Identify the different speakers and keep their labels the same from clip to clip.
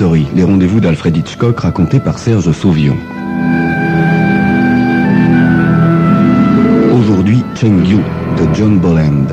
Speaker 1: Story, les rendez-vous d'Alfred Hitchcock racontés par Serge Sauvion. Aujourd'hui, Chengdu de John Bolland.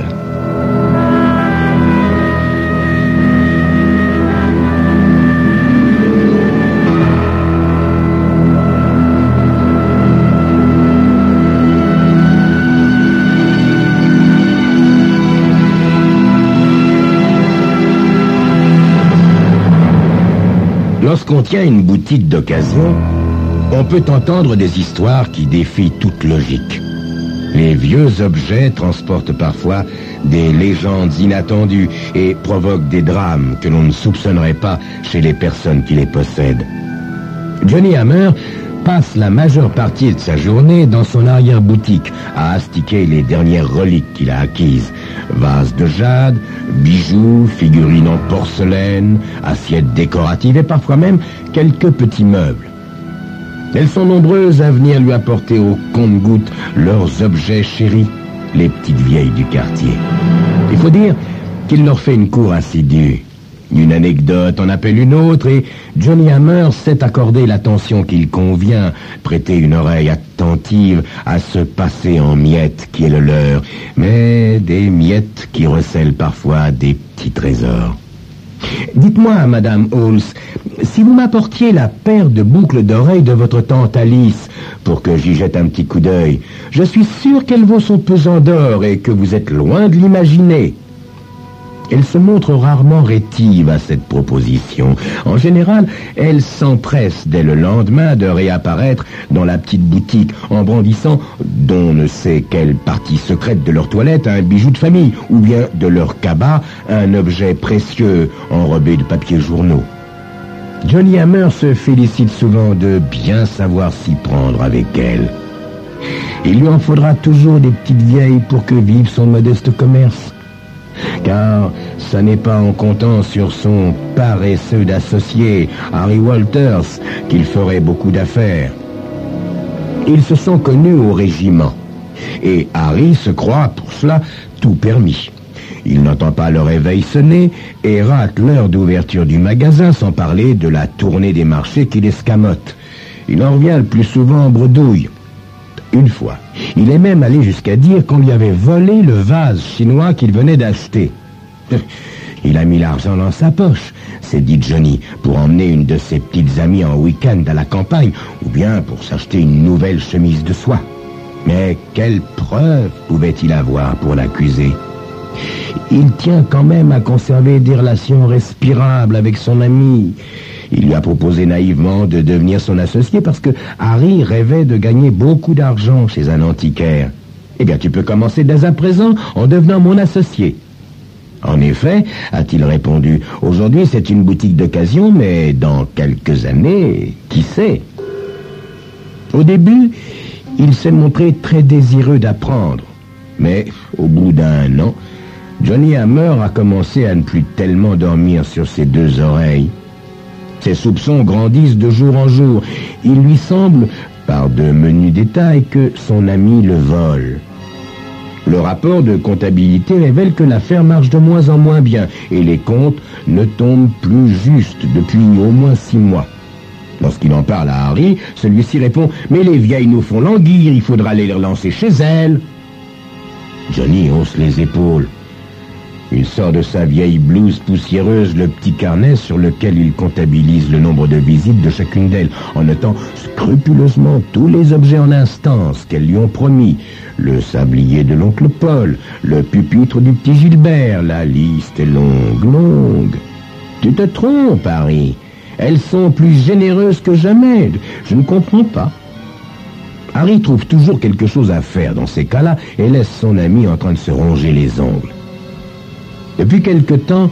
Speaker 2: Lorsqu'on tient une boutique d'occasion, on peut entendre des histoires qui défient toute logique. Les vieux objets transportent parfois des légendes inattendues et provoquent des drames que l'on ne soupçonnerait pas chez les personnes qui les possèdent. Johnny Hammer passe la majeure partie de sa journée dans son arrière-boutique à astiquer les dernières reliques qu'il a acquises. Vases de jade, bijoux, figurines en porcelaine, assiettes décoratives et parfois même quelques petits meubles. Elles sont nombreuses à venir lui apporter au compte-gouttes leurs objets chéris, les petites vieilles du quartier. Il faut dire qu'il leur fait une cour assidue. Une anecdote en appelle une autre et Johnny Hammer sait accorder l'attention qu'il convient, prêter une oreille attentive à ce passé en miettes qui est le leur, mais des miettes qui recèlent parfois des petits trésors. Dites-moi, Madame Halls, si vous m'apportiez la paire de boucles d'oreilles de votre tante Alice pour que j'y jette un petit coup d'œil, je suis sûr qu'elle vaut son pesant d'or et que vous êtes loin de l'imaginer. Elle se montre rarement rétive à cette proposition. En général, elle s'empresse dès le lendemain de réapparaître dans la petite boutique en brandissant d'on ne sait quelle partie secrète de leur toilette un bijou de famille ou bien de leur cabas un objet précieux enrobé de papier journaux. Johnny Hammer se félicite souvent de bien savoir s'y prendre avec elle. Il lui en faudra toujours des petites vieilles pour que vive son modeste commerce. Car ça n'est pas en comptant sur son paresseux d'associé, Harry Walters, qu'il ferait beaucoup d'affaires. Ils se sont connus au régiment, et Harry se croit, pour cela, tout permis. Il n'entend pas le réveil sonner et rate l'heure d'ouverture du magasin, sans parler de la tournée des marchés qui l'escamote. Il en revient le plus souvent en bredouille. Une fois, il est même allé jusqu'à dire qu'on lui avait volé le vase chinois qu'il venait d'acheter. Il a mis l'argent dans sa poche, s'est dit Johnny, pour emmener une de ses petites amies en week-end à la campagne, ou bien pour s'acheter une nouvelle chemise de soie. Mais quelle preuve pouvait-il avoir pour l'accuser? Il tient quand même à conserver des relations respirables avec son ami. Il lui a proposé naïvement de devenir son associé parce que Harry rêvait de gagner beaucoup d'argent chez un antiquaire. Eh bien, tu peux commencer dès à présent en devenant mon associé. En effet, a-t-il répondu, aujourd'hui c'est une boutique d'occasion, mais dans quelques années, qui sait? Au début, il s'est montré très désireux d'apprendre. Mais au bout d'un an, Johnny Hammer a commencé à ne plus tellement dormir sur ses deux oreilles. Ses soupçons grandissent de jour en jour. Il lui semble, par de menus détails, que son ami le vole. Le rapport de comptabilité révèle que l'affaire marche de moins en moins bien et les comptes ne tombent plus justes depuis au moins 6 mois. Lorsqu'il en parle à Harry, celui-ci répond « Mais les vieilles nous font languir, il faudra les relancer chez elles. » Johnny hausse les épaules. Il sort de sa vieille blouse poussiéreuse le petit carnet sur lequel il comptabilise le nombre de visites de chacune d'elles, en notant scrupuleusement tous les objets en instance qu'elles lui ont promis. Le sablier de l'oncle Paul, le pupitre du petit Gilbert, la liste est longue, longue. Tu te trompes, Harry. Elles sont plus généreuses que jamais. Je ne comprends pas. Harry trouve toujours quelque chose à faire dans ces cas-là et laisse son ami en train de se ronger les ongles. Depuis quelque temps,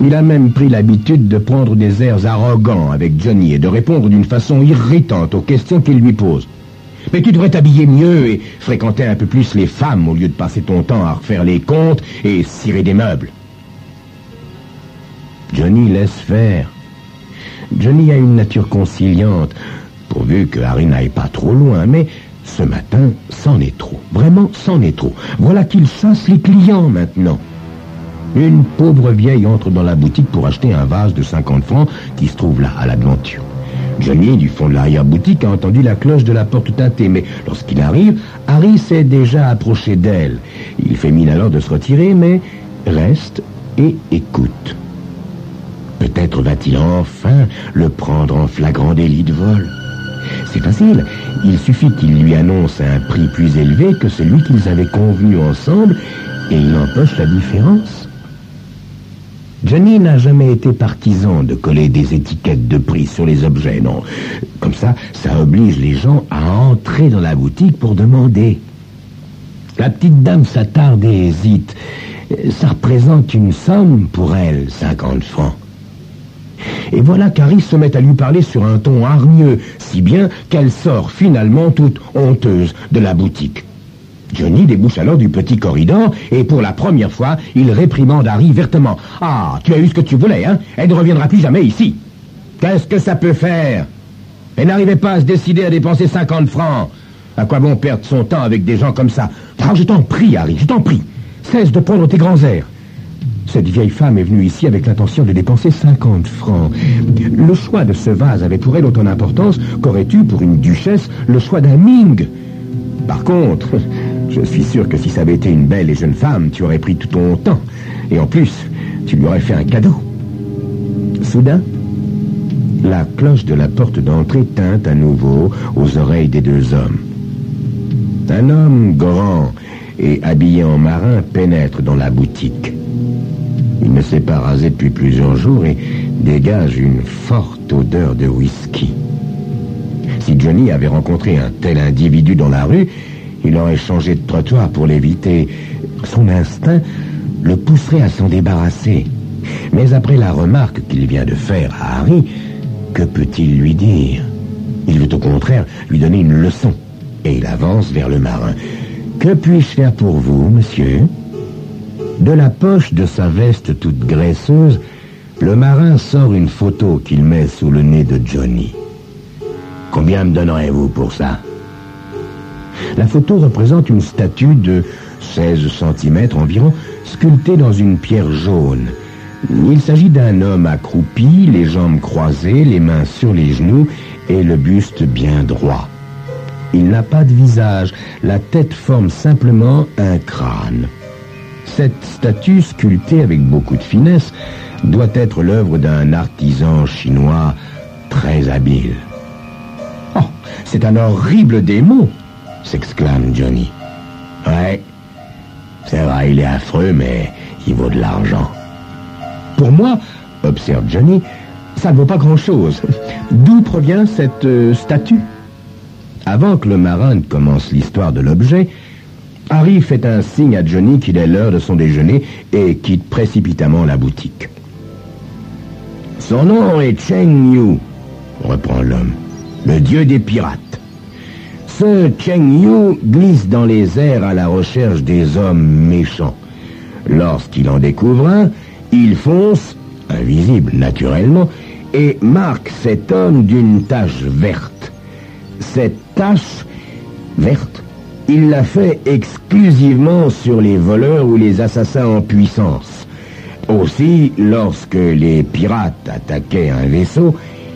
Speaker 2: il a même pris l'habitude de prendre des airs arrogants avec Johnny et de répondre d'une façon irritante aux questions qu'il lui pose. « Mais tu devrais t'habiller mieux et fréquenter un peu plus les femmes au lieu de passer ton temps à refaire les comptes et cirer des meubles. » Johnny laisse faire. Johnny a une nature conciliante, pourvu que Harry n'aille pas trop loin, mais ce matin, c'en est trop. Vraiment, c'en est trop. Voilà qu'il chasse les clients maintenant. Une pauvre vieille entre dans la boutique pour acheter un vase de 50 francs qui se trouve là, à la devanture. Johnny, du fond de l'arrière-boutique, a entendu la cloche de la porte teintée, mais lorsqu'il arrive, Harry s'est déjà approché d'elle. Il fait mine alors de se retirer, mais reste et écoute. Peut-être va-t-il enfin le prendre en flagrant délit de vol. C'est facile, il suffit qu'il lui annonce un prix plus élevé que celui qu'ils avaient convenu ensemble, et il empoche la différence. Johnny n'a jamais été partisan de coller des étiquettes de prix sur les objets, non. Comme ça oblige les gens à entrer dans la boutique pour demander. La petite dame s'attarde et hésite. Ça représente une somme pour elle, 50 francs. Et voilà qu'Harry se met à lui parler sur un ton hargneux, si bien qu'elle sort finalement toute honteuse de la boutique. Johnny débouche alors du petit corridor et pour la première fois, il réprimande Harry vertement. « Ah, tu as eu ce que tu voulais, hein? Elle ne reviendra plus jamais ici. Qu'est-ce que ça peut faire? Elle n'arrivait pas à se décider à dépenser 50 francs. À quoi bon perdre son temps avec des gens comme ça? Ah, je t'en prie, Harry, je t'en prie. Cesse de prendre tes grands airs. Cette vieille femme est venue ici avec l'intention de dépenser 50 francs. Le choix de ce vase avait pour elle autant d'importance qu'aurait eu pour une duchesse le choix d'un Ming. Par contre, je suis sûr que si ça avait été une belle et jeune femme, tu aurais pris tout ton temps. Et en plus, tu lui aurais fait un cadeau. » Soudain, la cloche de la porte d'entrée tinte à nouveau aux oreilles des deux hommes. Un homme grand et habillé en marin pénètre dans la boutique. Il ne s'est pas rasé depuis plusieurs jours et dégage une forte odeur de whisky. Si Johnny avait rencontré un tel individu dans la rue, il aurait changé de trottoir pour l'éviter. Son instinct le pousserait à s'en débarrasser. Mais après la remarque qu'il vient de faire à Harry, que peut-il lui dire? Il veut au contraire lui donner une leçon. Et il avance vers le marin. « Que puis-je faire pour vous, monsieur ?» De la poche de sa veste toute graisseuse, le marin sort une photo qu'il met sous le nez de Johnny. « Combien me donnerez-vous pour ça ?» La photo représente une statue de 16 cm environ, sculptée dans une pierre jaune. Il s'agit d'un homme accroupi, les jambes croisées, les mains sur les genoux et le buste bien droit. Il n'a pas de visage, la tête forme simplement un crâne. Cette statue, sculptée avec beaucoup de finesse, doit être l'œuvre d'un artisan chinois très habile. « Oh, c'est un horrible démon !» s'exclame Johnny. « Ouais, c'est vrai, il est affreux, mais il vaut de l'argent. »« Pour moi, observe Johnny, ça ne vaut pas grand-chose. D'où provient cette statue ?» Avant que le marin ne commence l'histoire de l'objet, Harry fait un signe à Johnny qu'il est l'heure de son déjeuner et quitte précipitamment la boutique. « Son nom est Cheng Yu, » reprend l'homme, « le dieu des pirates. Ce Cheng Yu glisse dans les airs à la recherche des hommes méchants. Lorsqu'il en découvre un, il fonce, invisible naturellement, et marque cet homme d'une tache verte. Cette tache verte, il l'a fait exclusivement sur les voleurs ou les assassins en puissance. Aussi, lorsque les pirates attaquaient un vaisseau,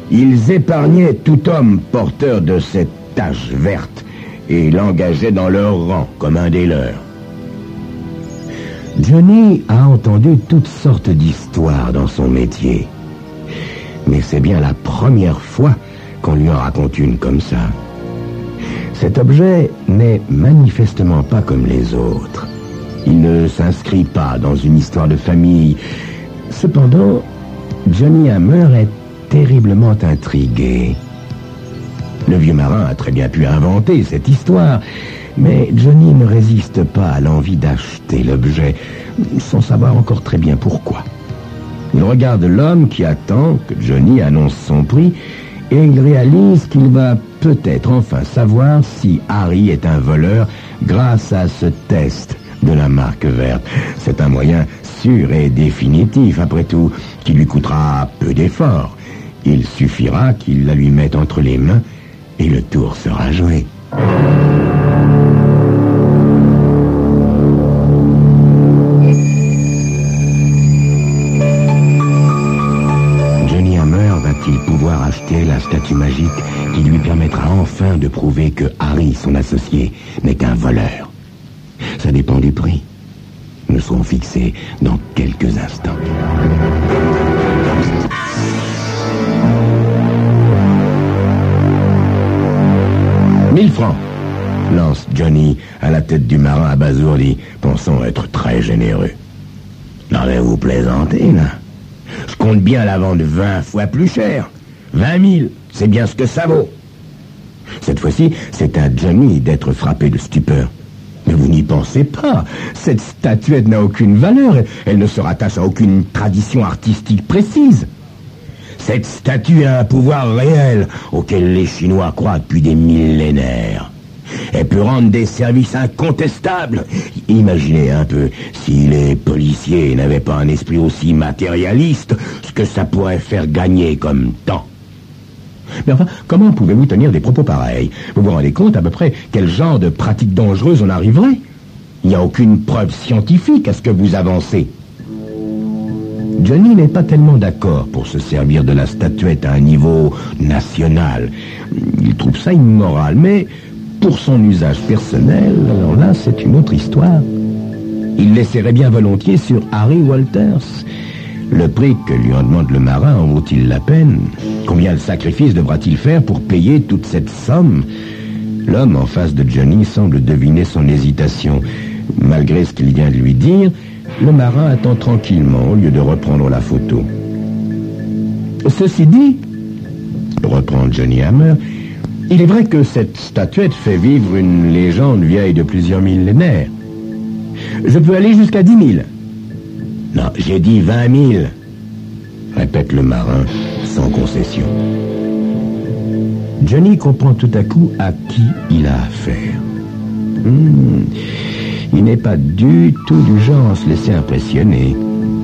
Speaker 2: ils épargnaient tout homme porteur de cette tache verte et l'engageaient dans leur rang comme un des leurs. Johnny a entendu toutes sortes d'histoires dans son métier. Mais c'est bien la première fois qu'on lui en raconte une comme ça. Cet objet n'est manifestement pas comme les autres. Il ne s'inscrit pas dans une histoire de famille. Cependant, Johnny Hammer est terriblement intrigué. Le vieux marin a très bien pu inventer cette histoire, mais Johnny ne résiste pas à l'envie d'acheter l'objet, sans savoir encore très bien pourquoi. Il regarde l'homme qui attend que Johnny annonce son prix, et il réalise qu'il va peut-être enfin savoir si Harry est un voleur grâce à ce test de la marque verte. C'est un moyen sûr et définitif, après tout, qui lui coûtera peu d'efforts. Il suffira qu'il la lui mette entre les mains et le tour sera joué. de prouver que Harry, son associé, n'est qu'un voleur. Ça dépend du prix. Nous serons fixés dans quelques instants. « 1000 francs !» lance Johnny à la tête du marin abasourdi, pensant être très généreux. « Non mais vous plaisantez, là. Je compte bien la vendre 20 fois plus cher. 20 000, c'est bien ce que ça vaut. » Cette fois-ci, c'est à Johnny d'être frappé de stupeur. Mais vous n'y pensez pas. Cette statuette n'a aucune valeur. Elle ne se rattache à aucune tradition artistique précise. Cette statue a un pouvoir réel auquel les Chinois croient depuis des millénaires. Elle peut rendre des services incontestables. Imaginez un peu, si les policiers n'avaient pas un esprit aussi matérialiste, ce que ça pourrait faire gagner comme temps. Mais enfin, comment pouvez-vous tenir des propos pareils? Vous vous rendez compte à peu près quel genre de pratique dangereuse on arriverait? Il n'y a aucune preuve scientifique à ce que vous avancez. Johnny n'est pas tellement d'accord pour se servir de la statuette à un niveau national. Il trouve ça immoral, mais pour son usage personnel, alors là, c'est une autre histoire. Il laisserait bien volontiers sur Harry Walters. Le prix que lui en demande le marin en vaut-il la peine? Combien de sacrifices devra-t-il faire pour payer toute cette somme? L'homme en face de Johnny semble deviner son hésitation. Malgré ce qu'il vient de lui dire, le marin attend tranquillement au lieu de reprendre la photo. Ceci dit, reprend Johnny Hammer, il est vrai que cette statuette fait vivre une légende vieille de plusieurs millénaires. Je peux aller jusqu'à 10 000. Non, j'ai dit 20 000, répète le marin, sans concession. Johnny comprend tout à coup à qui il a affaire. Il n'est pas du tout du genre à se laisser impressionner.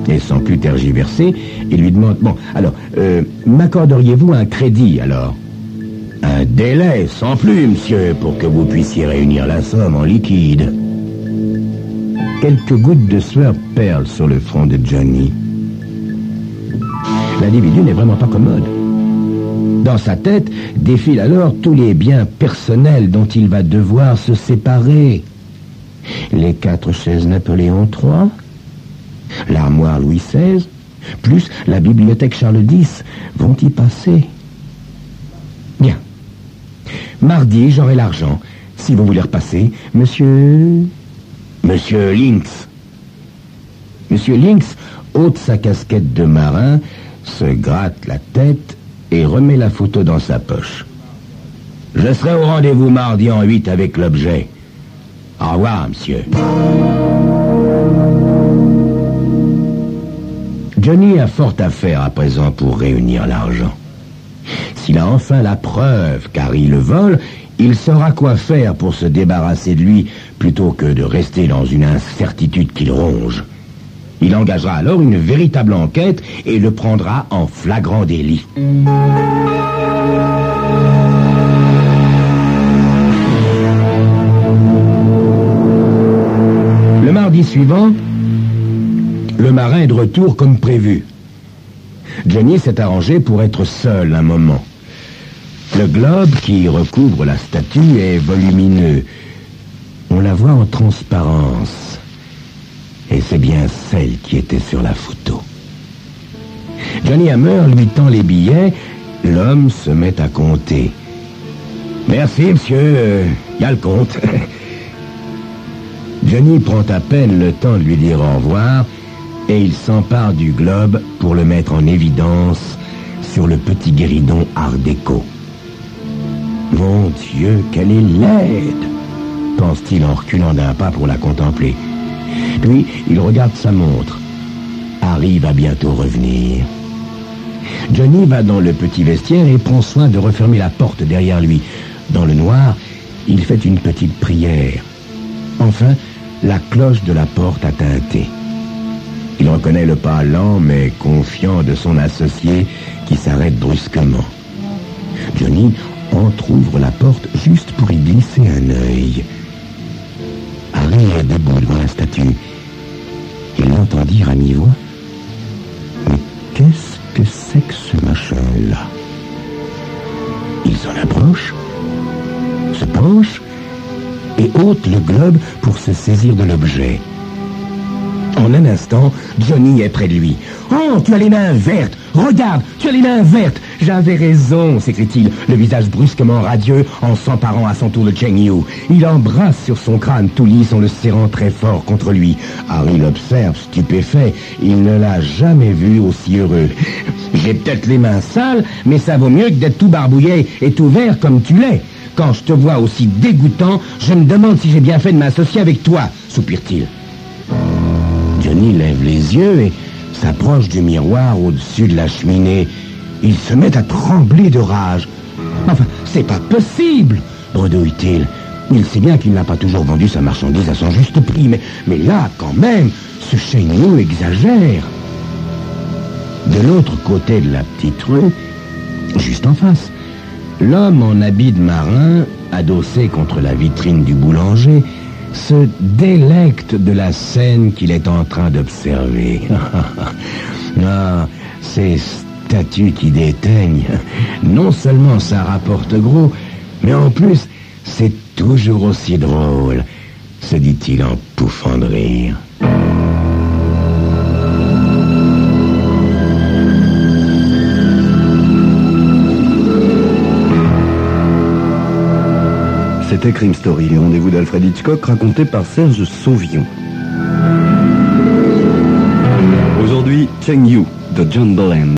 Speaker 2: Et sans plus tergiverser, il lui demande... Bon, alors, m'accorderiez-vous un crédit, alors? Un délai, sans plus, monsieur, pour que vous puissiez réunir la somme en liquide. Quelques gouttes de sueur perlent sur le front de Johnny. L'individu n'est vraiment pas commode. Dans sa tête défilent alors tous les biens personnels dont il va devoir se séparer. Les 4 chaises Napoléon III, l'armoire Louis XVI, plus la bibliothèque Charles X vont y passer. Bien. Mardi, j'aurai l'argent. Si vous voulez repasser, monsieur Lynx. Monsieur Lynx ôte sa casquette de marin, se gratte la tête et remet la photo dans sa poche. Je serai au rendez-vous mardi en 8 avec l'objet. Au revoir, monsieur. Johnny a fort à faire à présent pour réunir l'argent. S'il a enfin la preuve qu'Harry le vole, il saura quoi faire pour se débarrasser de lui plutôt que de rester dans une incertitude qui le ronge. Il engagera alors une véritable enquête et le prendra en flagrant délit. Le mardi suivant, le marin est de retour comme prévu. Johnny s'est arrangé pour être seul un moment. Le globe qui recouvre la statue est volumineux. On la voit en transparence. Et c'est bien celle qui était sur la photo. Johnny Hammer lui tend les billets. L'homme se met à compter. Merci, monsieur. Y a le compte. Johnny prend à peine le temps de lui dire au revoir et il s'empare du globe pour le mettre en évidence sur le petit guéridon art déco. Mon Dieu, qu'elle est laide, pense-t-il en reculant d'un pas pour la contempler. Puis, il regarde sa montre. Harry va bientôt revenir. Johnny va dans le petit vestiaire et prend soin de refermer la porte derrière lui. Dans le noir, il fait une petite prière. Enfin, la cloche de la porte a tinté. Il reconnaît le pas lent mais confiant de son associé qui s'arrête brusquement. Johnny entrouvre la porte juste pour y glisser un œil. Harry est debout devant la statue. Il l'entend dire à mi-voix: « Mais qu'est-ce que c'est que ce machin-là » Il s'en approche et ôte le globe pour se saisir de l'objet. En un instant, Johnny est près de lui. « Oh, tu as les mains vertes! Regarde, tu as les mains vertes! J'avais raison !» s'écrie-t-il, le visage brusquement radieux en s'emparant à son tour de Cheng Yu. Il embrasse sur son crâne tout lisse en le serrant très fort contre lui. Harry l'observe, stupéfait. Il ne l'a jamais vu aussi heureux. « J'ai peut-être les mains sales, mais ça vaut mieux que d'être tout barbouillé et tout vert comme tu l'es. Quand je te vois aussi dégoûtant, je me demande si j'ai bien fait de m'associer avec toi, soupire-t-il. Johnny lève les yeux et s'approche du miroir au-dessus de la cheminée. Il se met à trembler de rage. « Enfin, c'est pas possible !» bredouille-t-il. Il sait bien qu'il n'a pas toujours vendu sa marchandise à son juste prix, mais là, quand même, ce Cheng Yu exagère. De l'autre côté de la petite rue, juste en face, l'homme en habit de marin, adossé contre la vitrine du boulanger, se délecte de la scène qu'il est en train d'observer. Ah, ces statues qui déteignent, non seulement ça rapporte gros, mais en plus, c'est toujours aussi drôle, se dit-il en pouffant de rire.
Speaker 1: C'était Crime Story, les rendez-vous d'Alfred Hitchcock raconté par Serge Sauvion. Aujourd'hui, Cheng Yu de John Boland.